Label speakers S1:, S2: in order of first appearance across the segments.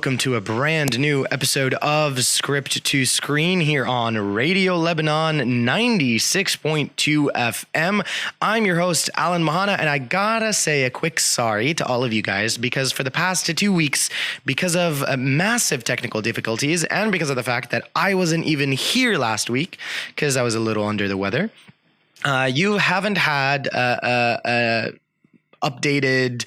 S1: welcome to a brand new episode of Script to Screen here on Radio Lebanon 96.2 FM. I'm your host, Alan Mehanna, and I gotta say a quick sorry to all of you guys because for the past 2 weeks, because of massive technical difficulties and because of the fact that I wasn't even here last week because I was a little under the weather, you haven't had a updated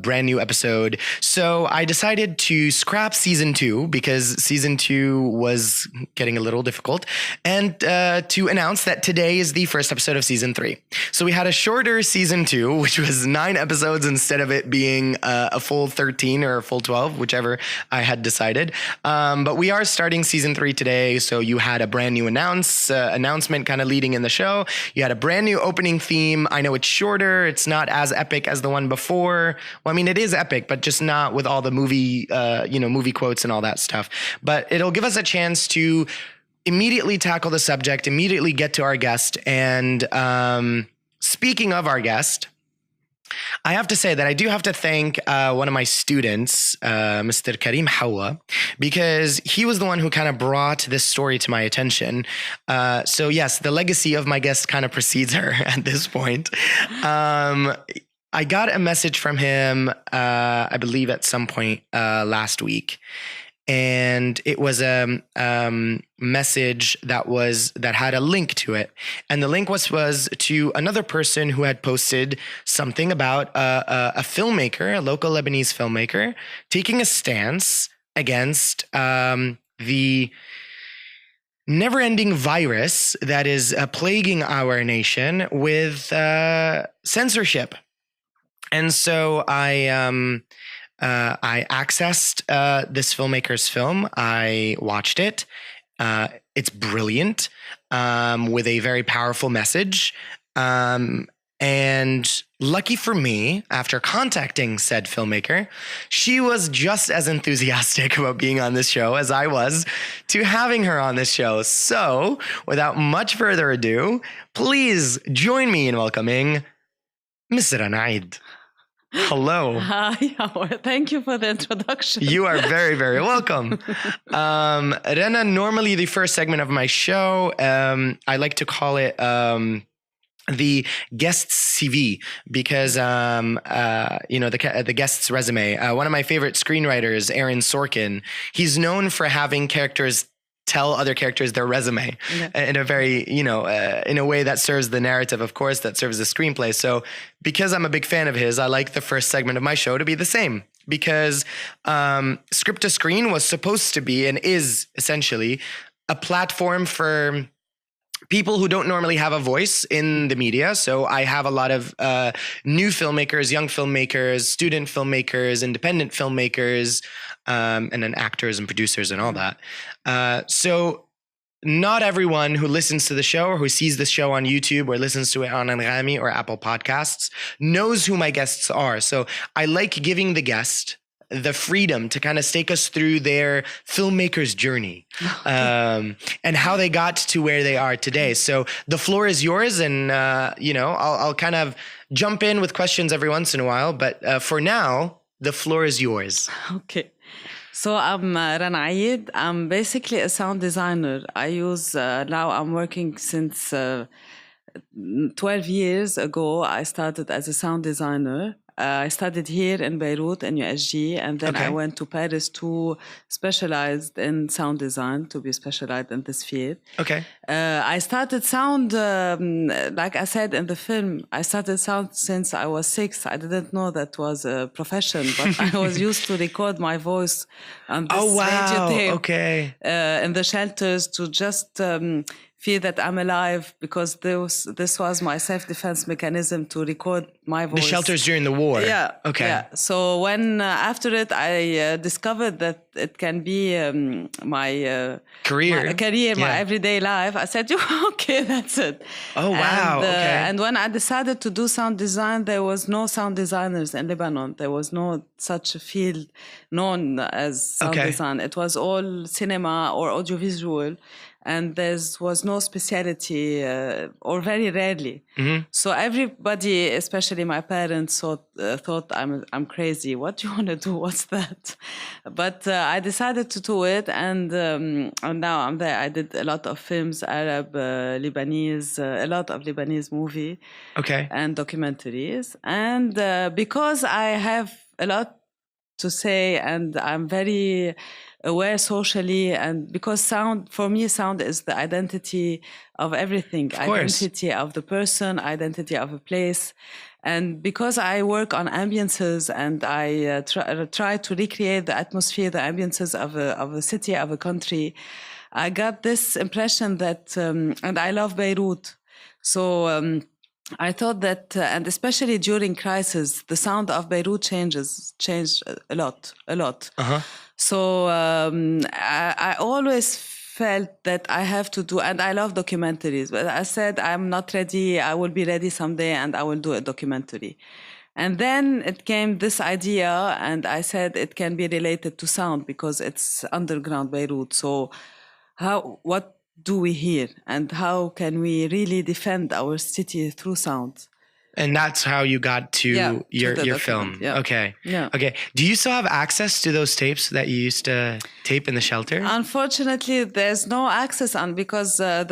S1: brand new episode. So I decided to scrap season 2 because season 2 was getting a little difficult, and to announce that today is the first episode of season 3. So we had a shorter season 2, which was 9 episodes instead of it being a full 13 or a full 12, whichever I had decided. But we are starting season 3 today. So you had a brand new announcement kind of leading in the show. You had a brand new opening theme. I know it's shorter. It's not as epic as the one before. Well, I mean, it is epic, but just not with all the movie quotes and all that stuff. But it'll give us a chance to immediately tackle the subject, immediately get to our guest. And speaking of our guest, I have to say that I do have to thank one of my students, Mr. Karim Hawa, because he was the one who kind of brought this story to my attention. So yes, the legacy of my guest kind of precedes her at this point. I got a message from him, I believe at some point last week. And it was a message that had a link to it. And the link was to another person who had posted something about a filmmaker, a local Lebanese filmmaker, taking a stance against the never-ending virus that is plaguing our nation with censorship. And so I accessed this filmmaker's film. I watched it. It's brilliant, with a very powerful message. And lucky for me, after contacting said filmmaker, she was just as enthusiastic about being on this show as I was to having her on this show. So without much further ado, please join me in welcoming Miss Rana Eid. Hello.
S2: Hi, thank you for the introduction.
S1: You are very, very welcome. Rana, normally the first segment of my show, I like to call it the guest's CV because, the guest's resume. One of my favorite screenwriters, Aaron Sorkin, he's known for having characters tell other characters their resume in a very, in a way that serves the narrative, of course, that serves the screenplay. So because I'm a big fan of his, I like the first segment of my show to be the same because Script to Screen was supposed to be and is essentially a platform for people who don't normally have a voice in the media. So I have a lot of new filmmakers, young filmmakers, student filmmakers, independent filmmakers, and then actors and producers and all that. So not everyone who listens to the show or who sees the show on YouTube or listens to it on Anghami or Apple Podcasts knows who my guests are. So I like giving the guest the freedom to kind of take us through their filmmaker's journey and how they got to where they are today. So the floor is yours, and I'll kind of jump in with questions every once in a while, but for now, the floor is yours.
S2: Okay. So I'm Rana Eid. I'm basically a sound designer. Now I'm working since 12 years ago. I started as a sound designer. I studied here in Beirut in USG, and then I went to Paris to specialize in sound design, to be specialized in this field.
S1: Okay.
S2: I started sound, like I said in the film, I started sound since I was 6. I didn't know that was a profession, but I was used to record my voice on this radio tape in the shelters to just feel that I'm alive, because this was my self-defense mechanism to record my voice.
S1: The shelters during the war.
S2: Yeah.
S1: Okay.
S2: Yeah. So when after it, I discovered that it can be my
S1: career,
S2: my everyday life. I said, okay, that's it.
S1: Oh, wow.
S2: And when I decided to do sound design, there was no sound designers in Lebanon. There was no such a field known as sound design. It was all cinema or audiovisual. and there was no speciality, or very rarely. So everybody, especially my parents, thought I'm crazy. What do you want to do? What's that? But I decided to do it, and now I'm there. I did a lot of films, Arab, Lebanese, a lot of Lebanese movie, and documentaries. And because I have a lot to say, and I'm very aware socially, and because sound, for me, sound is the identity of everything. Identity of the person, identity of a place. And because I work on ambiences, and I try to recreate the atmosphere, the ambiences of a city, of a country, I got this impression that, and I love Beirut. So I thought that, and especially during crisis, the sound of Beirut changed a lot. So I always felt that I have to do, and I love documentaries, but I said, I'm not ready. I will be ready someday, and I will do a documentary. And then it came this idea, and I said it can be related to sound because it's underground Beirut. So what do we hear, and how can we really defend our city through sound?
S1: And that's how you got to your film.
S2: Yeah.
S1: Okay.
S2: Yeah.
S1: Okay. Do you still have access to those tapes that you used to tape in the shelter?
S2: Unfortunately, there's no access on, because the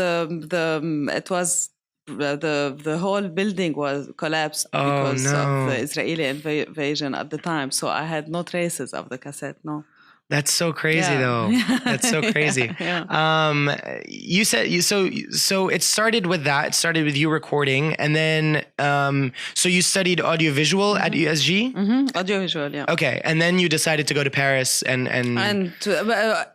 S2: whole building was collapsed because of the Israeli invasion at the time. So I had no traces of the cassette. No.
S1: That's so crazy, though. That's so crazy. You said so it started with that. It started with you recording, and then so you studied audiovisual at USG.
S2: Audiovisual, yeah.
S1: Okay, and then you decided to go to Paris, and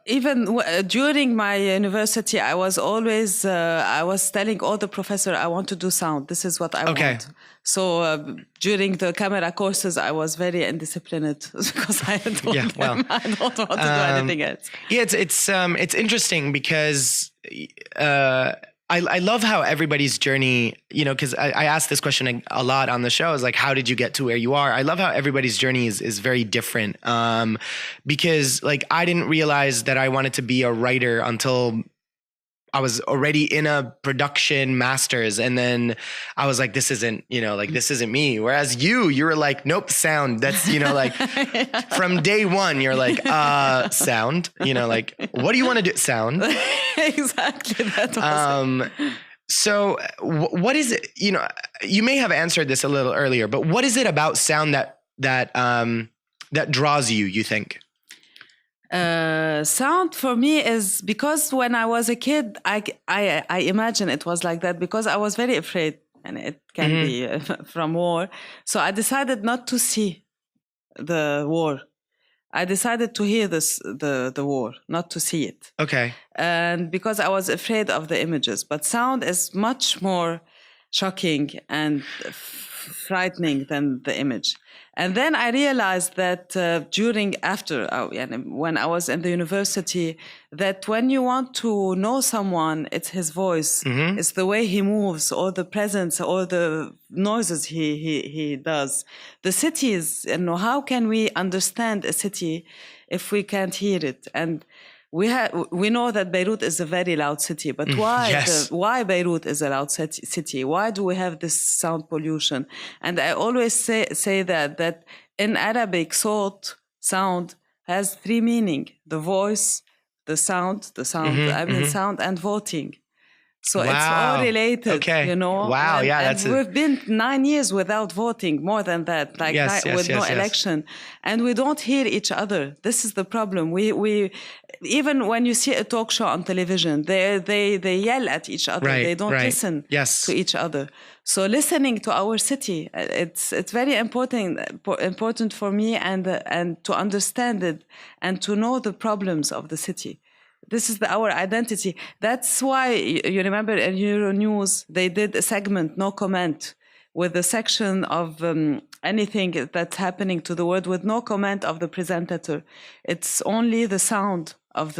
S2: even during my university, I was always I was telling all the professor, I want to do sound. This is what I want. So during the camera courses, I was very indisciplined because I told them I don't want to do anything else.
S1: Yeah, it's interesting because I love how everybody's journey, because I asked this question a lot on the show, is like, how did you get to where you are? I love how everybody's journey is very different, because like I didn't realize that I wanted to be a writer until I was already in a production master's, and then I was like, this isn't me. Whereas you were like, nope, sound. That's, like from day one, you're like, sound, like, what do you want to do? Sound.
S2: Exactly. That was it.
S1: So what is it, you may have answered this a little earlier, but what is it about sound that draws you think?
S2: Sound for me is because when I was a kid, I imagine it was like that because I was very afraid, and it can be from war. So I decided not to see the war. I decided to hear the war, not to see it.
S1: Okay.
S2: And because I was afraid of the images, but sound is much more shocking and frightening than the image. And then I realized that when I was in the university, that when you want to know someone, it's his voice, it's the way he moves, or the presence, or the noises he does. The cities, how can we understand a city if we can't hear it? And we know that Beirut is a very loud city, but why Beirut is a loud city? Why do we have this sound pollution? And I always say that in Arabic, sound has three meaning: the voice, the sound, the ambient sound, and voting. So it's all related,
S1: Okay. Wow,
S2: we've been 9 years without voting, more than that, with no election. And we don't hear each other. This is the problem. We even when you see a talk show on television, they yell at each other. They don't listen to each other. So listening to our city, it's very important for me, and to understand it and to know the problems of the city. This is our identity. That's why you remember in Euronews, they did a segment, No Comment, with a section of anything that's happening to the world with no comment of the presenter. It's only the sound of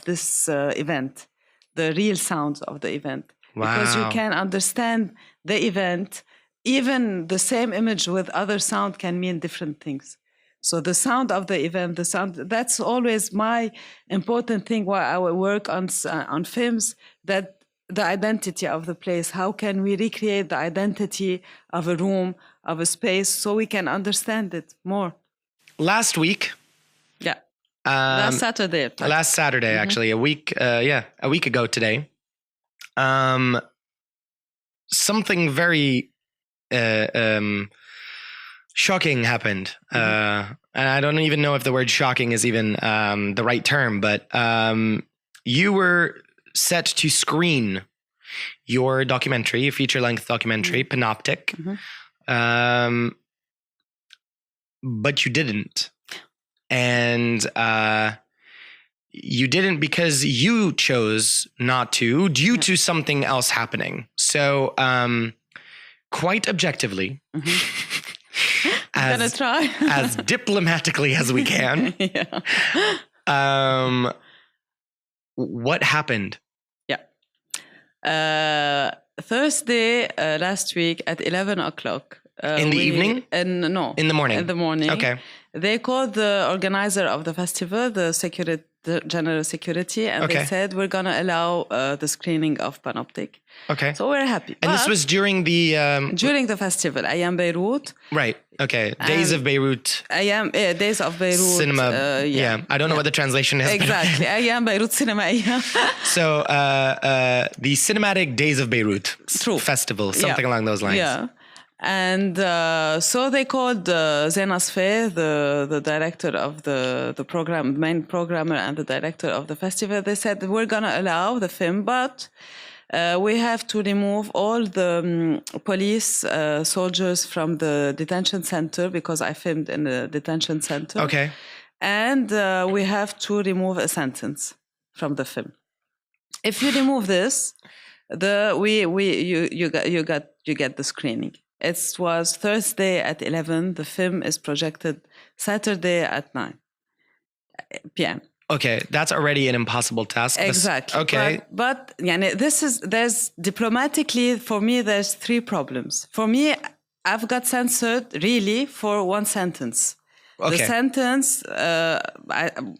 S2: this event, the real sound of the event.
S1: Wow.
S2: Because you can understand the event, even the same image with other sound can mean different things. So the sound of the event, the sound, that's always my important thing while I work on films, that the identity of the place, how can we recreate the identity of a room, of a space, so we can understand it more.
S1: Last week.
S2: Yeah. Last Saturday.
S1: Last Saturday, actually, a week ago today. Something very shocking happened. And I don't even know if the word shocking is even the right term, but you were set to screen your documentary, a feature-length documentary, Panoptic. But you didn't. And you didn't because you chose not to, due to something else happening. So, quite objectively,
S2: I'm gonna try
S1: as diplomatically as we can. What happened?
S2: Thursday last week at 11 o'clock.
S1: In the evening?
S2: No.
S1: In the morning?
S2: In the morning.
S1: Okay.
S2: They called the organizer of the festival, the general security, and they said, we're going to allow the screening of Panoptic.
S1: Okay.
S2: So we're happy.
S1: And this was during the...
S2: during the festival, Ayam Beirut.
S1: Right. Okay. Days of Beirut.
S2: Days of Beirut.
S1: Cinema. Yeah. I don't know what the translation is.
S2: Exactly. Ayam Beirut Cinema.
S1: So the Cinematic Days of Beirut Festival, something along those lines.
S2: Yeah. And so they called Zena Sfeir, the director of the program, main programmer and the director of the festival. They said, we're going to allow the film, but we have to remove all the police soldiers from the detention center, because I filmed in the detention center.
S1: Okay.
S2: And we have to remove a sentence from the film. If you remove this, you get the screening. It was Thursday at 11. The film is projected Saturday at 9 p.m.
S1: Okay, that's already an impossible task.
S2: Exactly.
S1: Okay.
S2: But there's diplomatically, for me, there's three problems. For me, I've got censored really for one sentence. Okay. The sentence,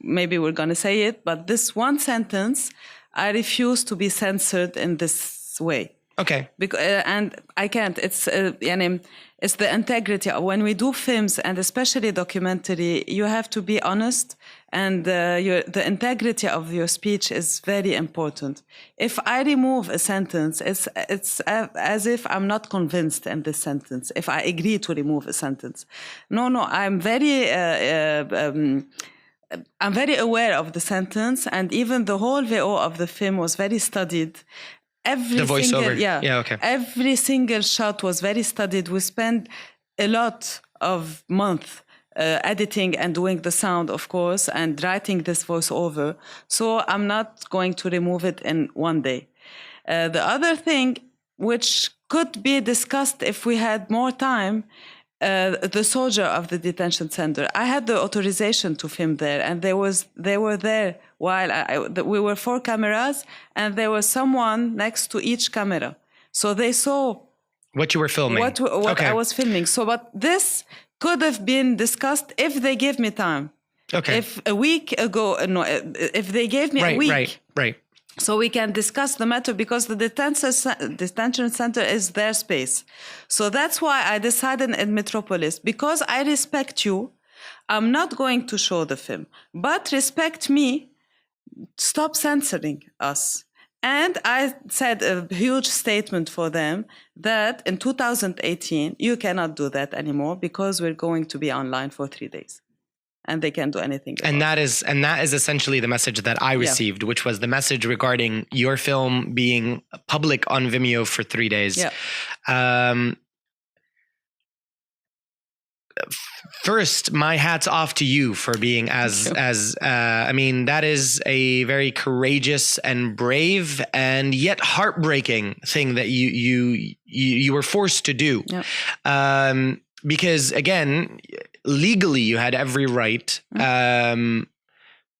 S2: maybe we're going to say it, but this one sentence, I refuse to be censored in this way.
S1: Okay.
S2: And I can't. It's the integrity. When we do films, and especially documentary, you have to be honest, and the integrity of your speech is very important. If I remove a sentence, it's as if I'm not convinced in this sentence. If I agree to remove a sentence, no, I'm very aware of the sentence, and even the whole VO of the film was very studied. The voiceover. Every single shot was very studied. We spent a lot of months editing and doing the sound, of course, and writing this voiceover. So I'm not going to remove it in one day. The other thing, which could be discussed if we had more time, the soldier of the detention center. I had the authorization to film there, and they were there while we were 4 cameras, and there was someone next to each camera. So they saw
S1: what you were filming,
S2: what I was filming. So, but this could have been discussed if they gave me time.
S1: Okay.
S2: If a week ago, if they gave me a week.
S1: Right.
S2: So we can discuss the matter, because the detention center is their space. So that's why I decided in Metropolis, because I respect you, I'm not going to show the film. But respect me, stop censoring us. And I said a huge statement for them that in 2018, you cannot do that anymore, because we're going to be online for 3 days. And they can't do anything.
S1: And that is essentially the message that I received, which was the message regarding your film being public on Vimeo for 3 days.
S2: Yeah.
S1: First, my hat's off to you for being that is a very courageous and brave and yet heartbreaking thing that you were forced to do.
S2: Yep.
S1: Because again, legally, you had every right to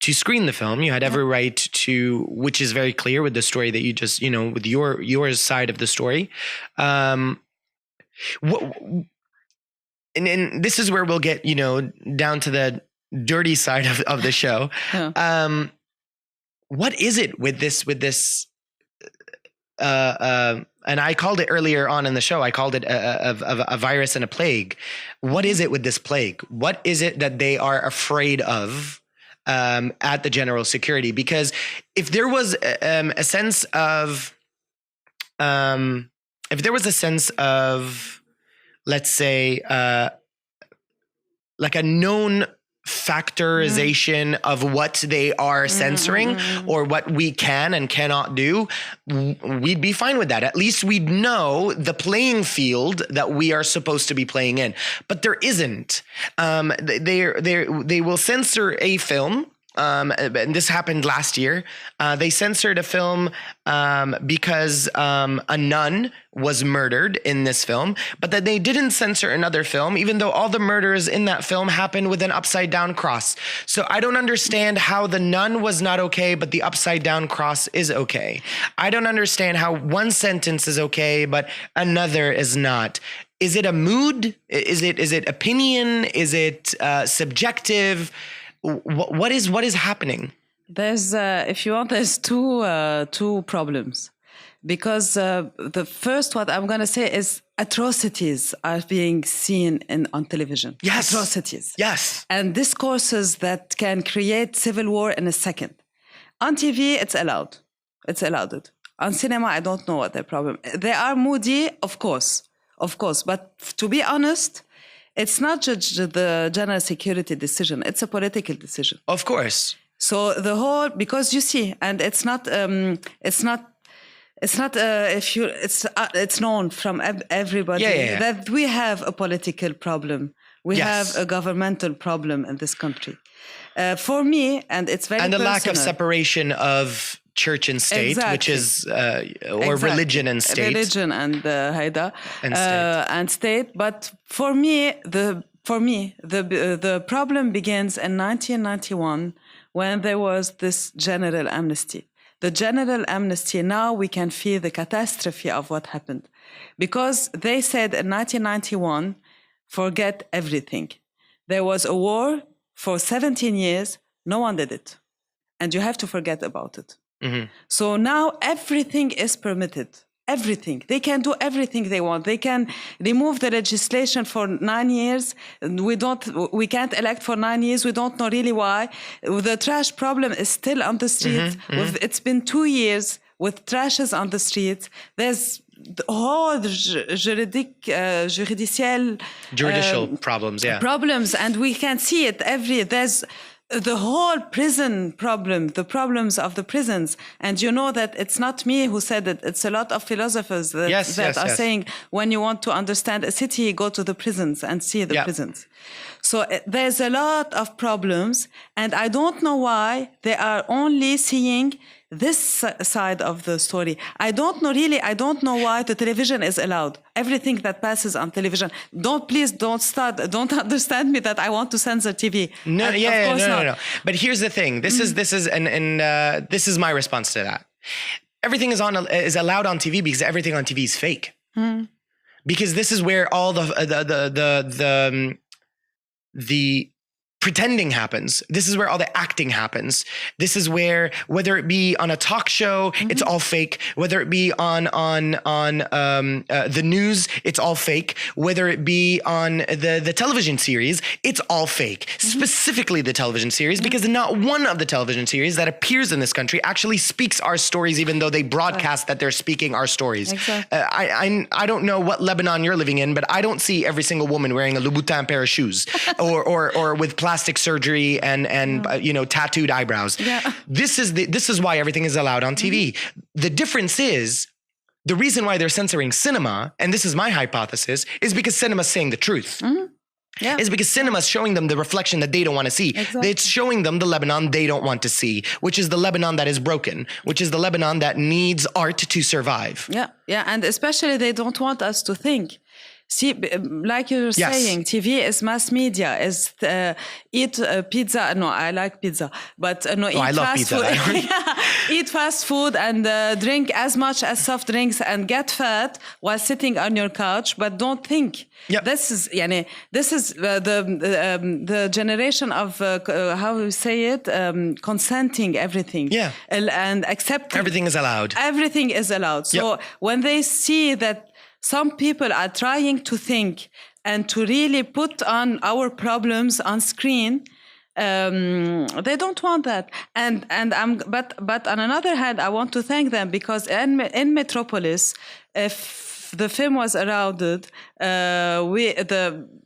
S1: screen the film. You had every right to, which is very clear with the story that you just, with your side of the story. and this is where we'll get, down to the dirty side of the show.
S2: Yeah.
S1: What is it with this, and I called it earlier on in the show, I called it a virus and a plague. What is it with this plague? What is it that they are afraid of at the general security? Because if there was a sense of, let's say, like a known factorization of what they are censoring or what we can and cannot do, we'd be fine with that. At least we'd know the playing field that we are supposed to be playing in. But there isn't. They will censor a film. And this happened last year. They censored a film because a nun was murdered in this film, but then they didn't censor another film, even though all the murders in that film happened with an upside down cross. So I don't understand how the nun was not okay, but the upside down cross is okay. I don't understand how one sentence is okay, but another is not. Is it a mood? Is it opinion? Is it subjective? What is happening?
S2: There's, if you want, there's two problems, because the first, what I'm going to say is atrocities are being seen on television.
S1: Yes,
S2: atrocities.
S1: Yes,
S2: and discourses that can create civil war in a second. On TV, it's allowed. It's allowed. On cinema, I don't know what their problem. They are moody, of course, but to be honest, it's not just the general security decision. It's a political decision.
S1: Of course.
S2: So the whole, because you see, and it's known from everybody that we have a political problem. We have a governmental problem in this country. For me, and it's very
S1: and the
S2: personal.
S1: lack of separation of church and state, which is or religion and state,
S2: religion and haida and state. But for me, the problem begins in 1991 when there was this general amnesty. The general amnesty. Now we can feel the catastrophe of what happened, because they said in 1991, forget everything. There was a war for 17 years. No one did it, and you have to forget about it. Mm-hmm. So now everything is permitted. Everything. They can do everything they want. They can remove the legislation for 9 years. We can't elect for 9 years. We don't know really why. The trash problem is still on the streets. It's been 2 years with trashes on the streets. There's the whole judicial
S1: problems,
S2: problems, and we can see it there's the whole prison problem, the problems of the prisons. And you know that it's not me who said it. It's a lot of philosophers that are saying, when you want to understand a city, go to the prisons and see the prisons. So there's a lot of problems. And I don't know why they are only seeing this side of the story. I don't know why the television is allowed. Everything that passes on television. Don't understand me that I want to censor TV.
S1: No. But here's the thing. This is my response to that. Everything is allowed on TV because everything on TV is fake. Because this is where all the pretending happens. This is where all the acting happens. This is where, whether it be on a talk show, it's all fake. Whether it be on the news, it's all fake. Whether it be on the television series, it's all fake. Specifically the television series, because not one of the television series that appears in this country actually speaks our stories, even though they broadcast that they're speaking our stories.
S2: Exactly.
S1: I don't know what Lebanon you're living in, but I don't see every single woman wearing a Louboutin pair of shoes or with plastic surgery and tattooed eyebrows. This is why everything is allowed on TV. The difference is, the reason why they're censoring cinema, and this is my hypothesis, is because cinema's saying the truth. Is because cinema's showing them the reflection that they don't want to see.
S2: Exactly.
S1: It's showing them the Lebanon they don't want to see, which is the Lebanon that is broken, which is the Lebanon that needs art to survive.
S2: And especially they don't want us to think. See, like you're saying, TV is mass media. Is eat pizza? No, I like pizza, but no, eat
S1: I love
S2: fast
S1: pizza.
S2: food. Eat fast food and drink as much as soft drinks and get fat while sitting on your couch, but don't think.
S1: Yep.
S2: This is the generation of how we say it, consenting everything.
S1: Yeah.
S2: And accepting.
S1: Everything is allowed.
S2: Everything is allowed. So when they see that some people are trying to think and to really put on our problems on screen, they don't want that. But on another hand, I want to thank them because in Metropolis, if the film was allowed, the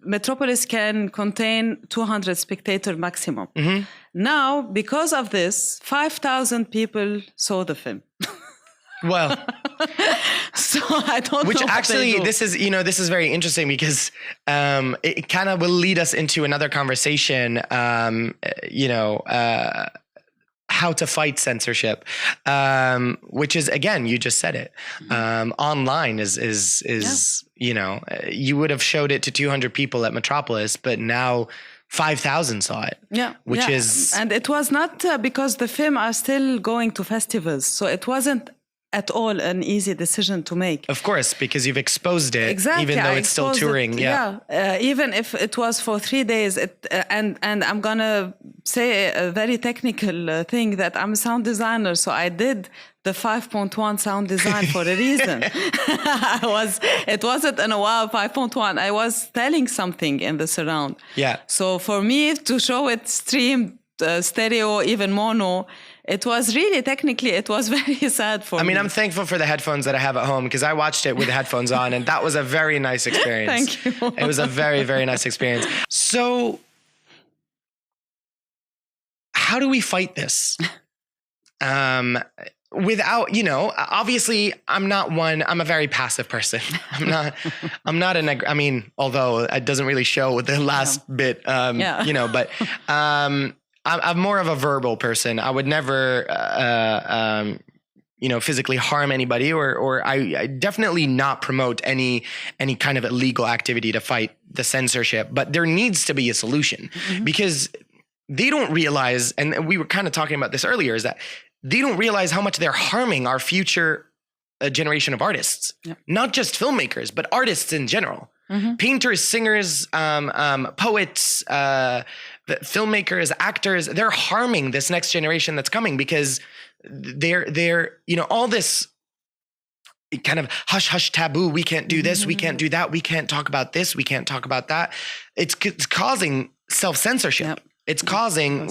S2: Metropolis can contain 200 spectators maximum. Mm-hmm. Now, because of this, 5,000 people saw the film.
S1: Well,
S2: so I don't know.
S1: Which actually, this is very interesting because it kind of will lead us into another conversation. How to fight censorship, which is, again, you just said it. Online is you would have showed it to 200 people at Metropolis, but now 5,000 saw it.
S2: Yeah,
S1: which is,
S2: and it was not because the film are still going to festivals, so it wasn't at all an easy decision to make.
S1: Of course, because you've exposed it,
S2: exactly,
S1: even though it's still touring.
S2: Even if it was for 3 days. And I'm gonna say a very technical thing that I'm a sound designer, so I did the 5.1 sound design for a reason. It wasn't in a wow 5.1. I was telling something in the surround.
S1: Yeah.
S2: So for me to show it streamed stereo, even mono, it was really, technically, it was very sad for me.
S1: I mean, I'm thankful for the headphones that I have at home because I watched it with the headphones on, and that was a very nice experience.
S2: Thank you.
S1: It was a very, very nice experience. So, how do we fight this? Without, obviously, I'm a very passive person. I mean, although it doesn't really show with the last bit, but I'm more of a verbal person. I would never, physically harm anybody, or I definitely not promote any kind of illegal activity to fight the censorship. But there needs to be a solution because they don't realize, and we were kind of talking about this earlier, is that they don't realize how much they're harming our future generation of artists, not just filmmakers, but artists in general. Painters, singers, poets, filmmakers, actors, they're harming this next generation that's coming because they're all this kind of hush taboo. We can't do this. We can't do that. We can't talk about this. We can't talk about that. It's causing self-censorship. Yep. It's causing,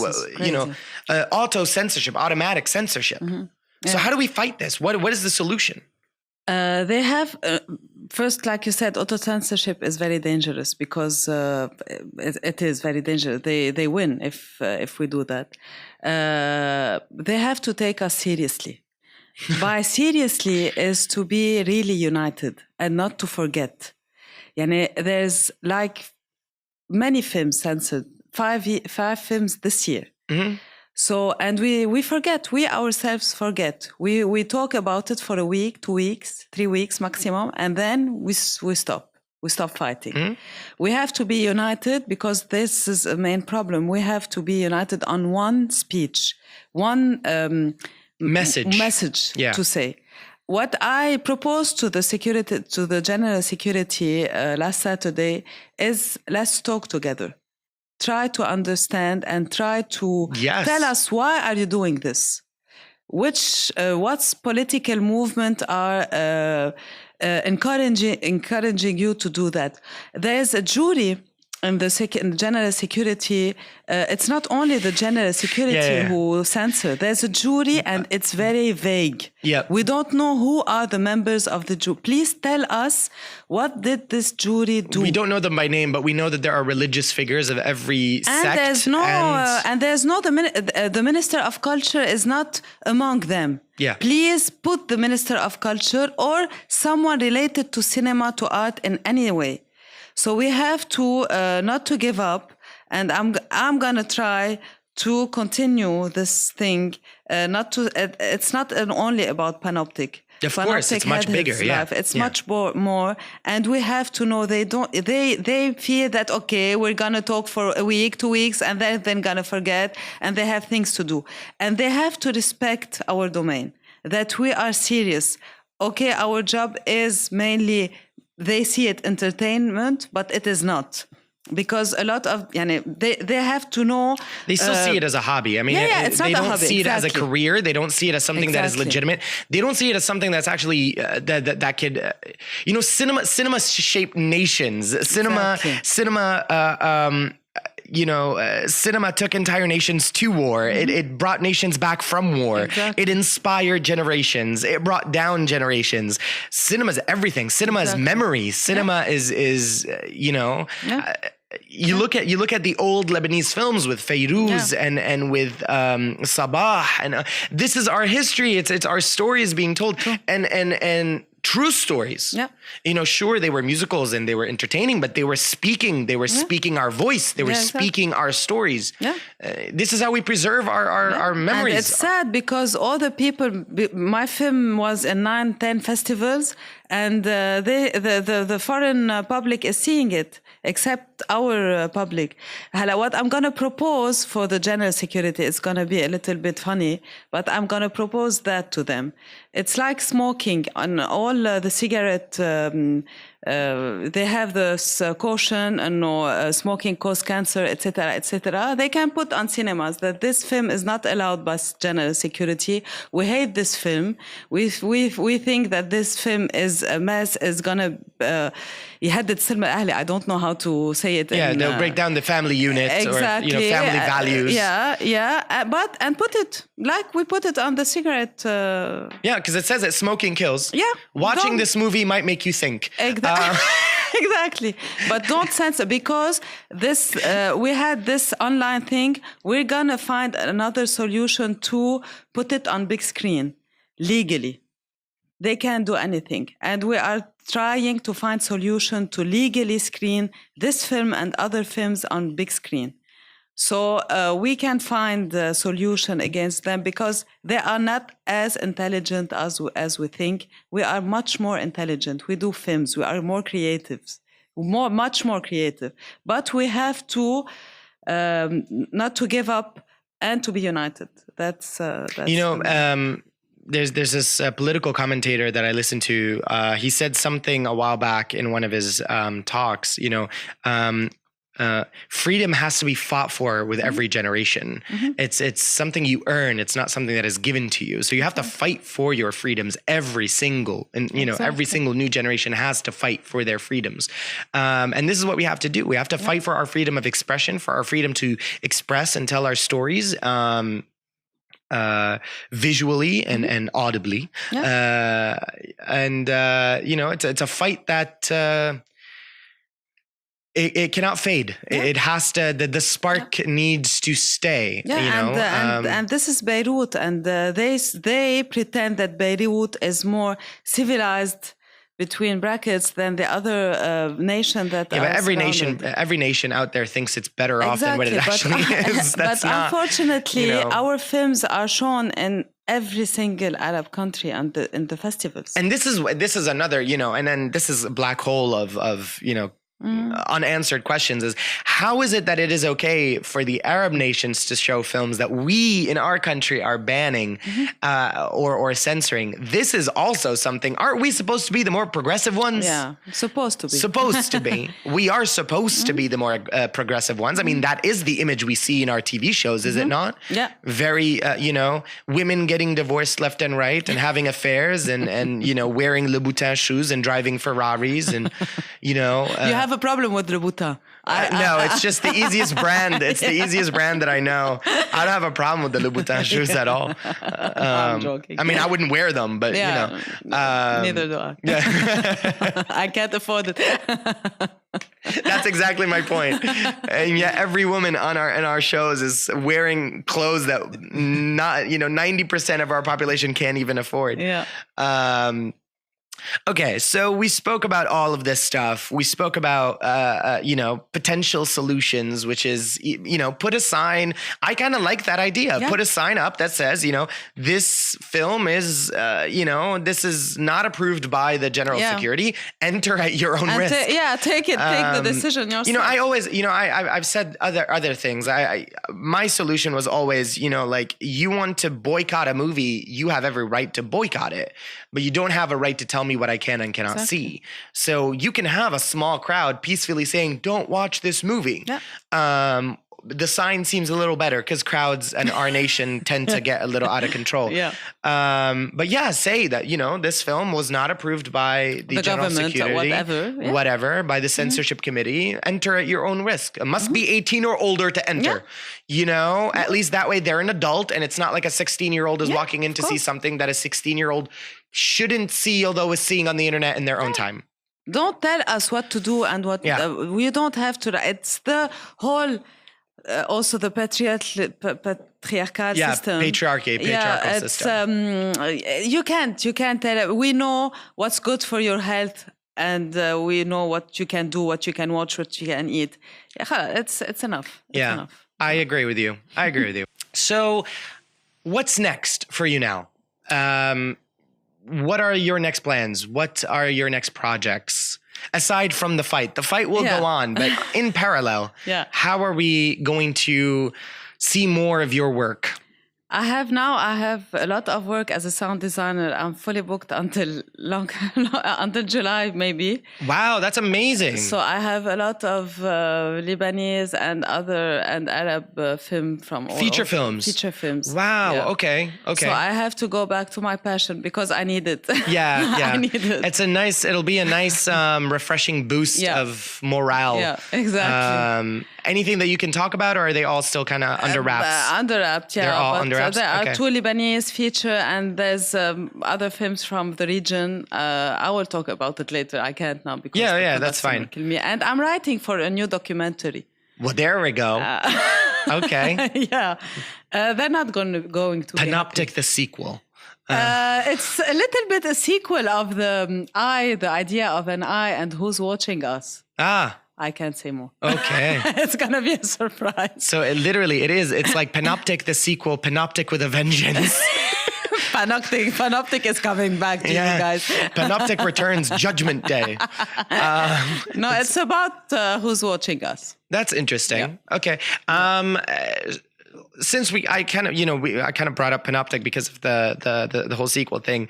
S1: auto-censorship, automatic censorship. So how do we fight this? What is the solution?
S2: They have, first, like you said, auto-censorship is very dangerous because it is very dangerous. They win if we do that. They have to take us seriously. By seriously is to be really united and not to forget. There's like many films censored, five films this year. So, and we forget, we ourselves forget. We talk about it for a week, 2 weeks, 3 weeks maximum, and then we stop. We stop fighting. We have to be united because this is a main problem. We have to be united on one speech, one message to say. What I proposed to the General Security last Saturday is let's talk together. Try to understand and try to tell us why are you doing this? What's political movement are encouraging you to do that? There's a jury in the General Security. It's not only the General Security who censor. There's a jury and it's very vague. We don't know who are the members of the jury. Please tell us, what did this jury do?
S1: We don't know them by name, but we know that there are religious figures of every sect.
S2: The Minister of Culture is not among them. Please put the Minister of Culture or someone related to cinema, to art in any way. So we have to not to give up, and I'm gonna try to continue this thing. It's not only about Panoptic.
S1: Of course, it's much bigger. Yeah,
S2: life. It's much more, and we have to know they fear that, okay, we're gonna talk for a week, 2 weeks, and then they're gonna forget, and they have things to do, and they have to respect our domain, that we are serious. Okay, our job is mainly, they see it entertainment, but it is not. Because a lot of, they have to know.
S1: They still see it as a hobby. I mean,
S2: it's not
S1: they
S2: a
S1: don't
S2: hobby.
S1: see it
S2: Exactly.
S1: as a career. They don't see it as something that is legitimate. They don't see it as something that's actually that could, cinema shaped nations. Cinema. Cinema took entire nations to war. It brought nations back from war.
S2: Exactly.
S1: It inspired generations. It brought down generations. Cinema is everything. Cinema is memory. Cinema is. You look at the old Lebanese films with Fayrouz and with Sabah, and this is our history. It's our stories being told, and true stories. Yeah. Sure, they were musicals and they were entertaining, but they were speaking. They were speaking our voice. They were speaking our stories. Yeah. This is how we preserve our memories.
S2: And it's sad because all the people. My film was in 9-10 festivals, and the foreign public is seeing it, except our public. What I'm gonna propose for the general security, it's gonna be a little bit funny, but I'm gonna propose that to them. It's like smoking on all the cigarette. They have this caution and smoking causes cancer, etc., etc. They can put on cinemas that this film is not allowed by general security. We hate this film. We think that this film is a mess. Is gonna يهدد السلم الأهلي. I don't know how to say it.
S1: Yeah, they'll break down the family unit
S2: exactly,
S1: or family values.
S2: But put it like we put it on the cigarette.
S1: Yeah, because it says that smoking kills.
S2: Yeah.
S1: Watching this movie might make you think.
S2: Exactly. But don't censor, because this we had this online thing. We're gonna find another solution to put it on big screen legally. They can't do anything, and we are trying to find solution to legally screen this film and other films on big screen. So we can find a solution against them, because they are not as intelligent as we think. We are much more intelligent. We do films. We are more creative, much more creative. But we have to not to give up and to be united. That's
S1: There's this political commentator that I listened to. He said something a while back in one of his talks. Freedom has to be fought for with every generation. It's something you earn. It's not something that is given to you. So you have to fight for your freedoms every single new generation has to fight for their freedoms. And this is what we have to do. We have to fight for our freedom of expression, for our freedom to express and tell our stories. Visually and audibly. It's a fight that it cannot fade. It has to, the spark needs to stay.
S2: And this is Beirut, and they pretend that Beirut is more civilized, between brackets, than the other nation that are
S1: but
S2: surrounded.
S1: every nation out there thinks it's better off than what it actually is.
S2: But unfortunately, our films are shown in every single Arab country in the festivals.
S1: And this is another, and then this is a black hole of unanswered questions, is how is it that it is okay for the Arab nations to show films that we in our country are banning or censoring? This is also something. Aren't we supposed to be the more progressive ones?
S2: Yeah, supposed to be.
S1: Supposed to be. We are supposed to be the more progressive ones. I mean, that is the image we see in our TV shows, is it not?
S2: Yeah.
S1: Very, women getting divorced left and right and having affairs and wearing Louboutin shoes and driving Ferraris and,
S2: You have a problem with Louboutin.
S1: No, it's just the easiest brand. It's the easiest brand that I know. I don't have a problem with the Louboutin shoes at all.
S2: I'm joking.
S1: I mean, I wouldn't wear them, but
S2: neither do I.
S1: Yeah.
S2: I can't afford it.
S1: That's exactly my point. And yet every woman in our shows is wearing clothes that 90% of our population can't even afford.
S2: Yeah.
S1: Okay, so we spoke about all of this stuff. We spoke about, potential solutions, which is, put a sign. I kind of like that idea.
S2: Yeah.
S1: Put a sign up that says, this film is, this is not approved by the general security. Enter at your own risk.
S2: Take the decision yourself.
S1: I always, I've said other things. My solution was always, you want to boycott a movie, you have every right to boycott it, but you don't have a right to tell me what I can and cannot see. So you can have a small crowd peacefully saying, don't watch this movie. Yeah. The sign seems a little better because crowds and our nation tend to get a little out of control.
S2: Yeah.
S1: But say that, this film was not approved by the general security,
S2: or
S1: whatever, by the censorship committee. Enter at your own risk. It must be 18 or older to enter. At least that way they're an adult and it's not like a 16-year-old is walking in to see something that a 16-year-old shouldn't see, although is seeing on the internet in their own time.
S2: Don't tell us what to do and what we don't have to. It's the whole, also the patriarchal system.
S1: Patriarchal system.
S2: You can't tell. We know what's good for your health. And we know what you can do, what you can watch, what you can eat. It's enough. It's enough.
S1: I agree with you. So what's next for you now? What are your next plans? What are your next projects? Aside from the fight will go on, but in parallel, how are we going to see more of your work?
S2: I have a lot of work as a sound designer. I'm fully booked until until July, maybe.
S1: Wow, that's amazing.
S2: So I have a lot of Lebanese and Arab film from all
S1: feature films. Wow. Yeah. Okay.
S2: So I have to go back to my passion because I need it.
S1: Yeah.
S2: I need it.
S1: It'll be a nice, refreshing boost of morale.
S2: Yeah, exactly.
S1: Anything that you can talk about, or are they all still kind of under wraps?
S2: Under wraps,
S1: They're all under wraps?
S2: There are two Lebanese feature, and there's other films from the region. I will talk about it later. I can't now because
S1: that's fine.
S2: Kill me. And I'm writing for a new documentary.
S1: Well, there we go. Okay.
S2: They're not going to
S1: Panoptic, the sequel.
S2: It's a little bit a sequel of the idea of an eye and who's watching us. I can't say more.
S1: Okay.
S2: It's going to be a surprise.
S1: So it's like Panoptic, the sequel, Panoptic with a vengeance.
S2: Panoptic is coming back to you guys.
S1: Panoptic returns Judgment Day.
S2: No, it's about who's watching us.
S1: That's interesting. Yeah. Okay. Since I kind of brought up Panoptic because of the whole sequel thing.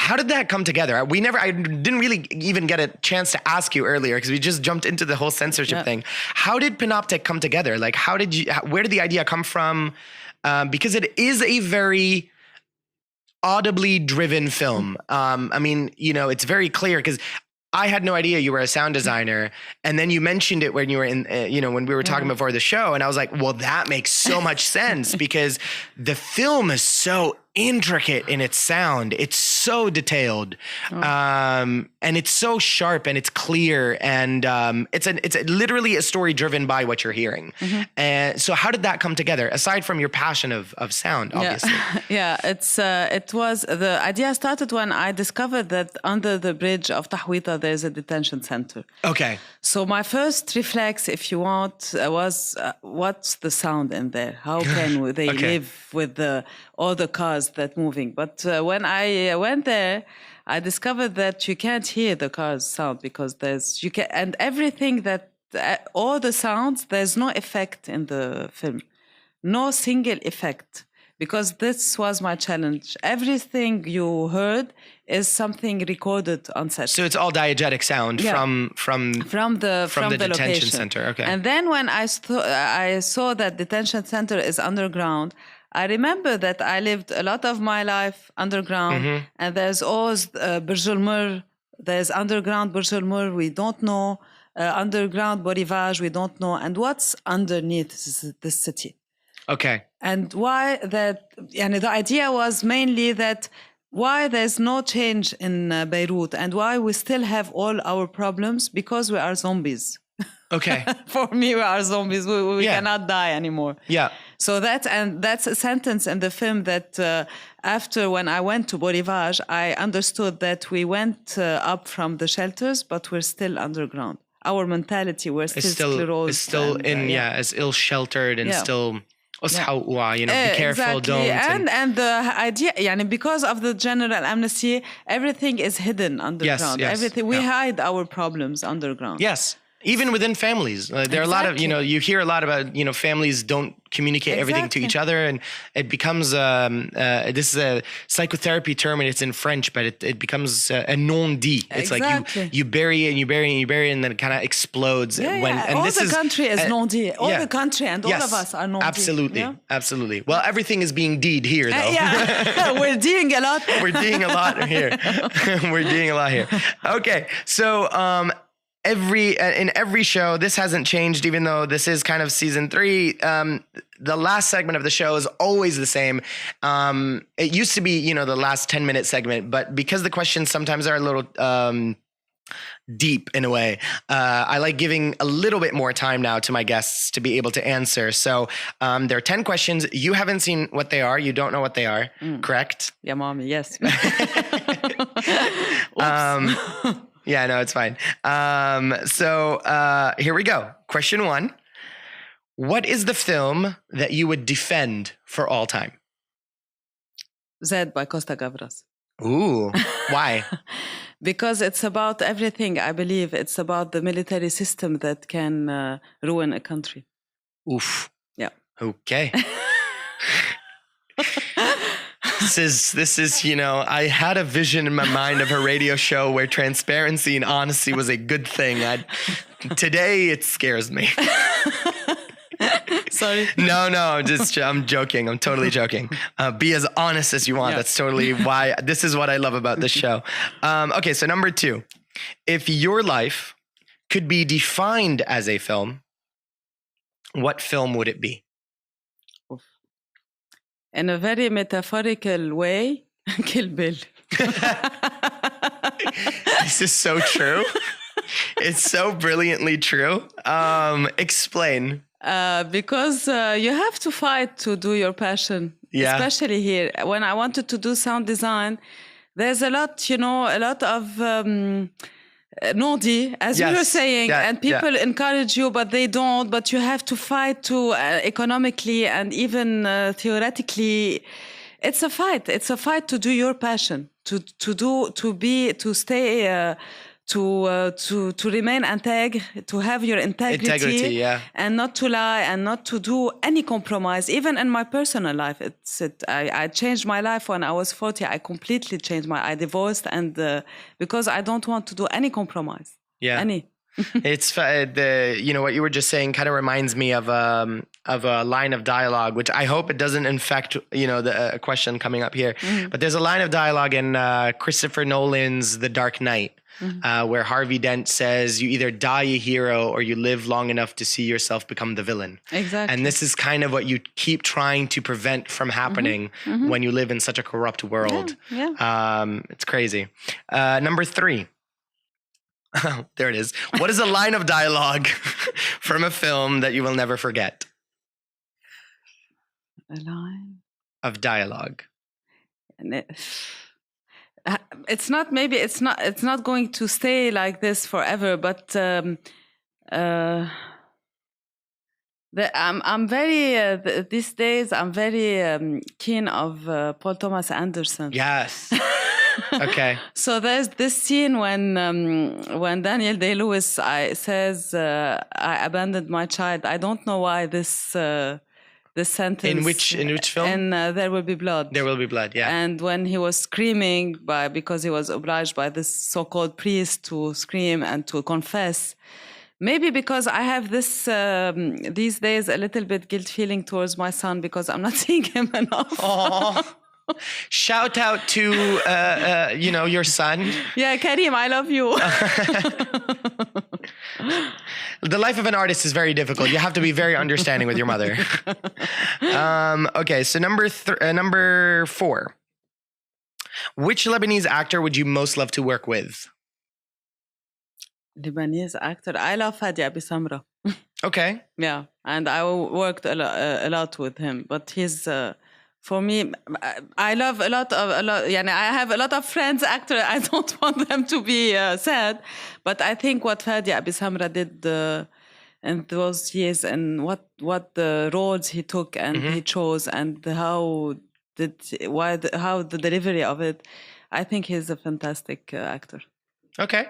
S1: How did that come together? I didn't really even get a chance to ask you earlier because we just jumped into the whole censorship thing. How did Panoptic come together? Like, where did the idea come from? Because it is a very audibly driven film. It's very clear because I had no idea you were a sound designer. And then you mentioned it when you were when we were talking before the show. And I was like, well, that makes so much sense because the film is so intricate in its sound. It's so detailed. And it's so sharp and it's clear. And it's literally a story driven by what you're hearing. And so how did that come together? Aside from your passion of sound, obviously.
S2: It was, the idea started when I discovered that under the bridge of Tahwita, there's a detention center.
S1: Okay.
S2: So my first reflex, if you want, was what's the sound in there? How can they live with all the cars that moving? But when I went there, I discovered that you can't hear the cars sound because and everything that all the sounds, there's no effect in the film, no single effect. Because this was my challenge. Everything you heard is something recorded on set.
S1: So it's all diegetic sound from the detention
S2: location.
S1: Center. Okay.
S2: And then when I saw that detention center is underground, I remember that I lived a lot of my life underground, and there's always Burj Al Mur. There's underground Burj Al Mur. We don't know underground Borivage. We don't know, and what's underneath this city.
S1: Okay.
S2: And why that, and the idea was mainly that why there's no change in Beirut and why we still have all our problems because we are zombies.
S1: Okay.
S2: For me, we are zombies. We
S1: Yeah.
S2: cannot die anymore.
S1: Yeah.
S2: So that's a sentence in the film that after when I went to Borivage, I understood that we went up from the shelters, but we're still underground. Our mentality, we're still sclerosed.
S1: It's still
S2: and,
S1: as ill sheltered and
S2: Yeah.
S1: still. Be careful,
S2: exactly.
S1: don't.
S2: And the idea, because of the general amnesty, everything is hidden underground.
S1: Yes.
S2: Everything we hide our problems underground.
S1: Yes. Even within families, there are a lot of, you hear a lot about, families don't communicate everything to each other, and it becomes, this is a psychotherapy term and it's in French, but it becomes a non-dit. It's like you bury it and you bury it and you bury it and then it kind of explodes.
S2: And all the country is non-dit. All the country and all of us are non-dit.
S1: Absolutely. Yeah? Absolutely. Well, everything is being deed here, though.
S2: We're deing a lot.
S1: We're deing a lot here. We're deing a lot here. Okay. So, in every show, this hasn't changed, even though this is kind of season 3. The last segment of the show is always the same. It used to be, the last 10-minute segment, but because the questions sometimes are a little deep in a way, I like giving a little bit more time now to my guests to be able to answer. So there are 10 questions. You haven't seen what they are. You don't know what they are, correct?
S2: Yeah, mommy. Yes.
S1: Yeah, no, it's fine. So here we go. Question 1. What is the film that you would defend for all time?
S2: Zed by Costa Gavras.
S1: Ooh, why?
S2: Because it's about everything, I believe. It's about the military system that can ruin a country.
S1: Oof.
S2: Yeah.
S1: Okay. This is, I had a vision in my mind of a radio show where transparency and honesty was a good thing. Today, it scares me.
S2: Sorry.
S1: No, I'm joking. I'm totally joking. Be as honest as you want. Yeah. That's totally why. This is what I love about this show. Okay, so number 2. If your life could be defined as a film, what film would it be?
S2: In a very metaphorical way, Kill Bill.
S1: This is so true. It's so brilliantly true. Explain.
S2: Because you have to fight to do your passion, especially here. When I wanted to do sound design, there's a lot of non-dit, as you were saying, and people encourage you, but they don't. But you have to fight to economically and even theoretically. It's a fight. It's a fight to do your passion, to stay. To remain to have your integrity and not to lie and not to do any compromise. Even in my personal life, I changed my life when I was 40. I completely changed I divorced, and because I don't want to do any compromise.
S1: Yeah, it's what you were just saying kind of reminds me of a line of dialogue, which I hope it doesn't infect the question coming up here. Mm-hmm. But there's a line of dialogue in Christopher Nolan's The Dark Knight. Mm-hmm. Where Harvey Dent says, you either die a hero or you live long enough to see yourself become the villain.
S2: Exactly.
S1: And this is kind of what you keep trying to prevent from happening when you live in such a corrupt world.
S2: Yeah.
S1: It's crazy. Number 3. Oh, there it is. What is a line of dialogue from a film that you will never forget?
S2: A line
S1: of dialogue.
S2: It's not going to stay like this forever, but I'm very these days I'm very keen of Paul Thomas Anderson.
S1: Yes. Okay.
S2: So there's this scene when Daniel Day-Lewis says I abandoned my child. I don't know why this sentence.
S1: In which film?
S2: In There Will Be Blood.
S1: There Will Be Blood, yeah.
S2: And when he was screaming because he was obliged by this so-called priest to scream and to confess. Maybe because I have this these days a little bit guilt feeling towards my son because I'm not seeing him enough.
S1: Aww. Shout out to your son.
S2: Yeah, Karim, I love you.
S1: The life of an artist is very difficult. You have to be very understanding with your mother. Okay, so number 4. Which Lebanese actor would you most love to work with?
S2: Lebanese actor. I love Fadi Abi Samra.
S1: Okay.
S2: Yeah, and I worked a lot with him. But he's for me, I love a lot. Yeah, I have a lot of friends actors. I don't want them to be sad, but I think what Fadi Abi Samra did in those years and what the roles he took and he chose and how the delivery of it. I think he's a fantastic actor.
S1: Okay.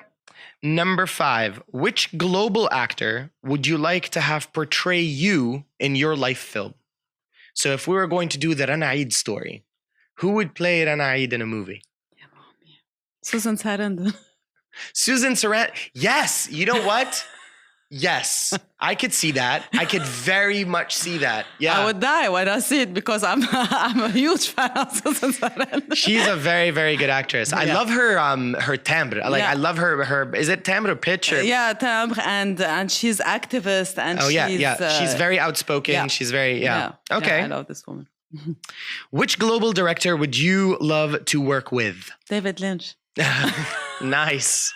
S1: Number 5, which global actor would you like to have portray you in your life film? So if we were going to do the Rana Eid story, who would play Rana Eid in a movie?
S2: Susan Sarandon.
S1: Susan Sarandon. Yes. You know what? Yes. I could see that. I could very much see that. Yeah.
S2: I would die when I see it because I'm a huge fan of Susan Sarandon.
S1: She's a very, very good actress. I love her timbre. I love her is it timbre or pitch? Or?
S2: Yeah, timbre and she's activist and
S1: she's very outspoken. Yeah. She's very Okay.
S2: Yeah, I love this woman.
S1: Which global director would you love to work with?
S2: David Lynch.
S1: Nice.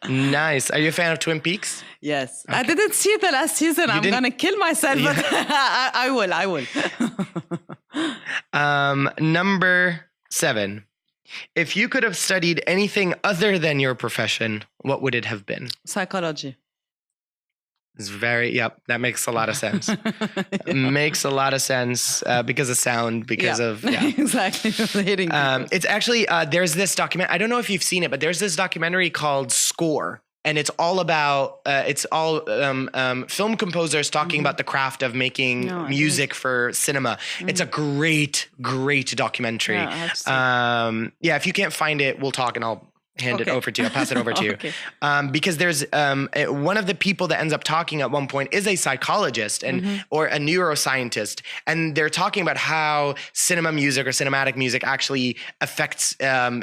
S1: Nice. Are you a fan of Twin Peaks?
S2: Yes. Okay. I didn't see the last season. I'm going to kill myself, but I will.
S1: Number 7. If you could have studied anything other than your profession, what would it have been?
S2: Psychology.
S1: It's that makes a lot of sense. Makes a lot of sense because of sound, because of
S2: exactly.
S1: It's actually there's this document. I don't know if you've seen it, but there's this documentary called Score, and it's all about film composers talking about the craft of making music for cinema. It's a great documentary. If you can't find it, we'll talk and I'll hand it over to you. I'll pass it over to you. Because there's one of the people that ends up talking at one point is a psychologist or a neuroscientist. And they're talking about how cinema music or cinematic music actually affects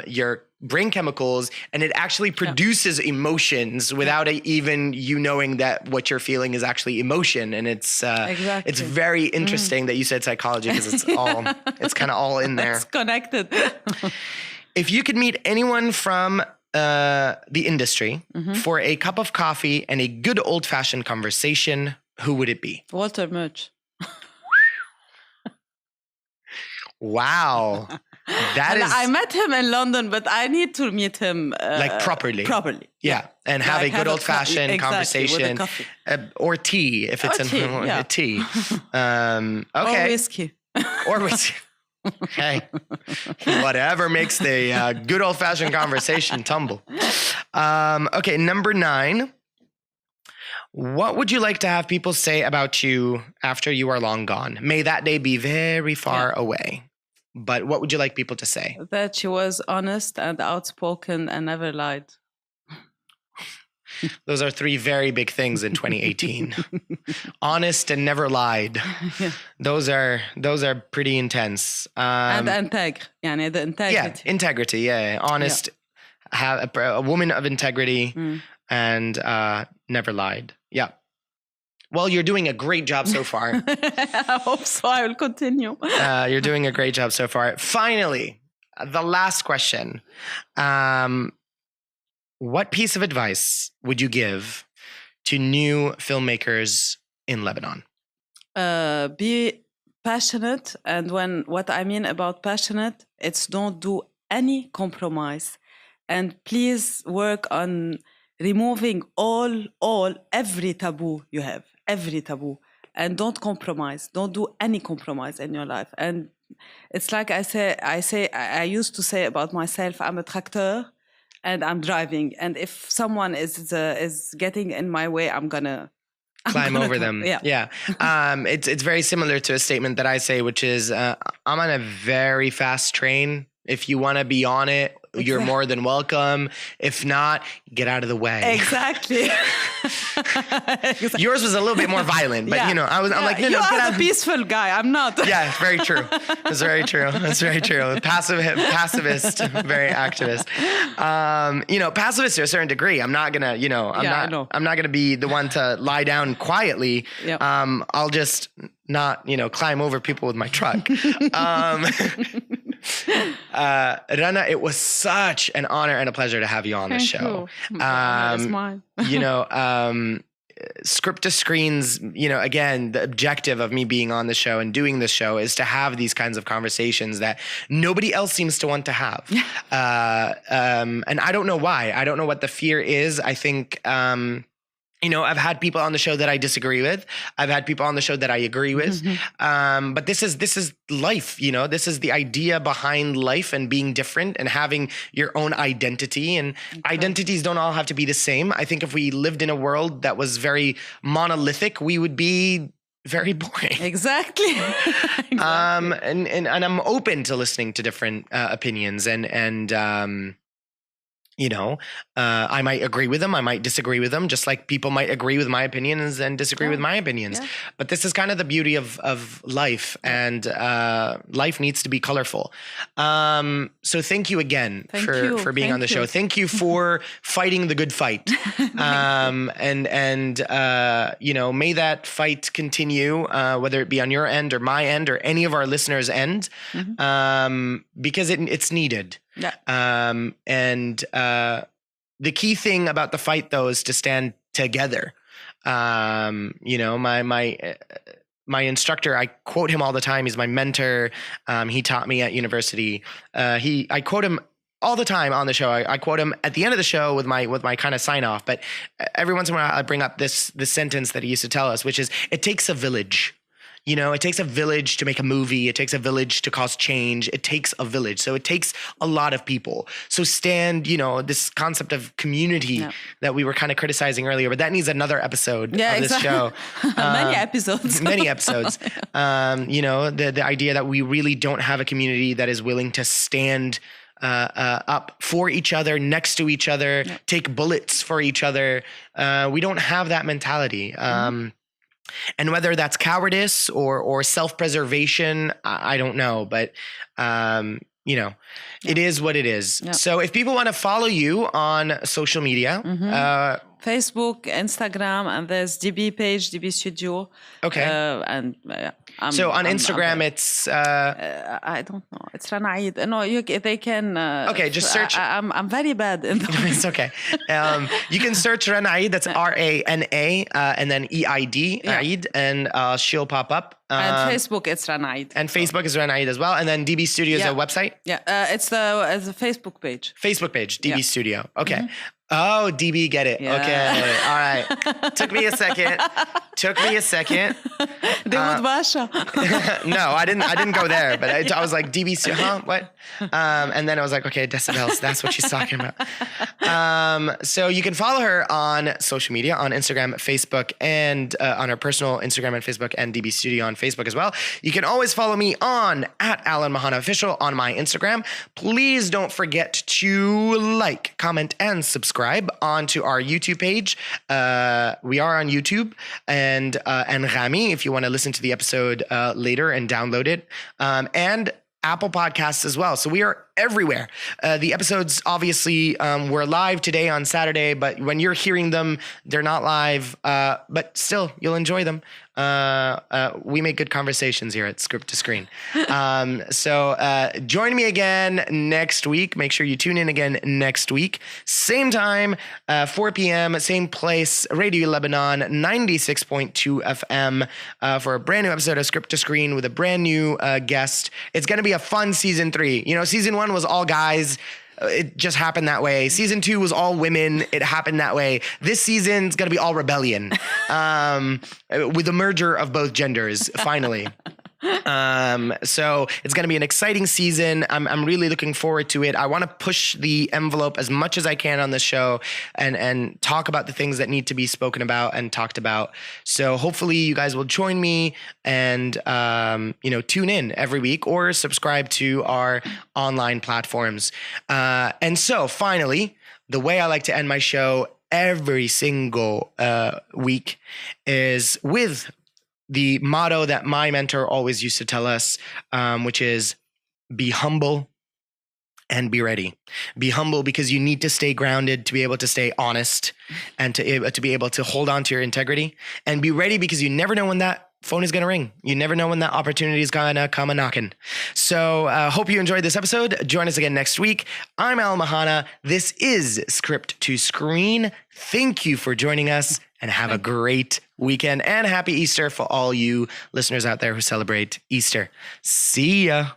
S1: your brain chemicals, and it actually produces emotions without even you knowing that what you're feeling is actually emotion. And it's it's very interesting that you said psychology because it's kind of all in there.
S2: It's connected.
S1: If you could meet anyone from the industry for a cup of coffee and a good old-fashioned conversation, who would it be?
S2: Walter Murch.
S1: Wow.
S2: I met him in London, but I need to meet him
S1: properly. Yeah. And have a good old-fashioned conversation. Or tea, if it's a tea. Okay.
S2: Or whiskey.
S1: Or whiskey. Hey, whatever makes the good old-fashioned conversation tumble. Okay, number 9. What would you like to have people say about you after you are long gone? May that day be very far away. But what would you like people to say?
S2: That she was honest and outspoken and never lied.
S1: Those are 3 very big things in 2018. Honest and never lied. Those are pretty intense.
S2: And the integrity.
S1: Yeah, integrity. Yeah, honest. Have a woman of integrity and never lied. Yeah. Well, you're doing a great job so far.
S2: I hope so. I will continue.
S1: You're doing a great job so far. Finally, the last question. What piece of advice would you give to new filmmakers in Lebanon?
S2: Be passionate. And what I mean about passionate, it's don't do any compromise. And please work on removing every taboo you have, every taboo. And don't compromise. Don't do any compromise in your life. And it's like I used to say about myself, I'm a tractor. And I'm driving, and if someone is getting in my way, I'm gonna
S1: climb over them. Yeah. It's very similar to a statement that I say, which is, I'm on a very fast train. If you want to be on it, you're more than welcome. If not, get out of the way.
S2: Exactly.
S1: Yours was a little bit more violent, but I'm like, no,
S2: you
S1: get
S2: are
S1: out.
S2: the peaceful guy. I'm not.
S1: Yeah, very true. That's very true. Pacifist, very activist. Pacifist to a certain degree. I'm not gonna, I'm not gonna be the one to lie down quietly.
S2: Yep.
S1: I'll just not, climb over people with my truck. Rana, it was such an honor and a pleasure to have you on the show.
S2: It's mine.
S1: Script to Screen's, again, the objective of me being on the show and doing the show is to have these kinds of conversations that nobody else seems to want to have. And I don't know why. I don't know what the fear is. I think, I've had people on the show that I disagree with. I've had people on the show that I agree with. But this is life, this is the idea behind life and being different and having your own identity. And identities don't all have to be the same. I think if we lived in a world that was very monolithic, we would be very boring.
S2: Exactly.
S1: And I'm open to listening to different opinions and I might agree with them. I might disagree with them, just like people might agree with my opinions and disagree with my opinions. Yeah. But this is kind of the beauty of life, and life needs to be colorful. So thank you again for being on the show. Thank you for fighting the good fight. May that fight continue, whether it be on your end or my end or any of our listeners' end, because it's needed. Yeah. The key thing about the fight, though, is to stand together. My instructor, I quote him all the time. He's my mentor. He taught me at university. I quote him all the time on the show. I quote him at the end of the show with my kind of sign off. But every once in a while, I bring up this sentence that he used to tell us, which is, "It takes a village." It takes a village to make a movie. It takes a village to cause change. It takes a village. So it takes a lot of people. So this concept of community that we were kind of criticizing earlier, but that needs another episode of this show.
S2: Many episodes.
S1: Many episodes. The idea that we really don't have a community that is willing to stand up for each other, next to each other, take bullets for each other. We don't have that mentality. And whether that's cowardice or self-preservation, I don't know, but it is what it is. Yeah. So if people want to follow you on social media,
S2: Facebook, Instagram, and there's DB page, DB Studio.
S1: Okay. So on Instagram, it's
S2: I don't know. It's Rana Eid. No, they can.
S1: Okay, just search.
S2: I'm very bad in those.
S1: It's okay. You can search Rana Eid. That's RANA and then EID, Eid, and she'll pop up.
S2: And Facebook, it's Rana Eid.
S1: And Facebook is Rana Eid as well. And then DB Studio is a website.
S2: Yeah, it's a Facebook page.
S1: Facebook page, DB Studio. Okay. Oh, DB, get it. Yeah. Okay. All right. Took me a second. No, I didn't go there, but I was like, DB, what? And then I was like, okay, decibels, that's what she's talking about. So you can follow her on social media, on Instagram, Facebook, and on her personal Instagram and Facebook, and DB Studio on Facebook as well. You can always follow me on @Mehanna Official on my Instagram. Please don't forget to like, comment, and subscribe onto our YouTube page. We are on YouTube and Rami, if you want to listen to the episode later and download it, and Apple Podcasts as well. So we are everywhere. The episodes, obviously, were live today on Saturday, but when you're hearing them, they're not live, but still, you'll enjoy them. We make good conversations here at Script to Screen. So join me again next week. Make sure you tune in again next week. Same time, 4 p.m., same place, Radio Lebanon, 96.2 FM, for a brand new episode of Script to Screen with a brand new guest. It's going to be a fun season 3. Season 1 was all guys. It just happened that way. Season 2 was all women. It happened that way. This season's going to be all rebellion, with the merger of both genders, finally. So it's going to be an exciting season. I'm really looking forward to it. I want to push the envelope as much as I can on this show and talk about the things that need to be spoken about and talked about. So hopefully you guys will join me and, tune in every week or subscribe to our online platforms. And so finally, the way I like to end my show every single week is with the motto that my mentor always used to tell us, which is be humble and be ready. Be humble because you need to stay grounded to be able to stay honest and to be able to hold on to your integrity, and be ready because you never know when that phone is going to ring. You never know when that opportunity is going to come a knocking. So hope you enjoyed this episode. Join us again next week. I'm Al Mehanna. This is Script to Screen. Thank you for joining us and have a great weekend and happy Easter for all you listeners out there who celebrate Easter. See ya.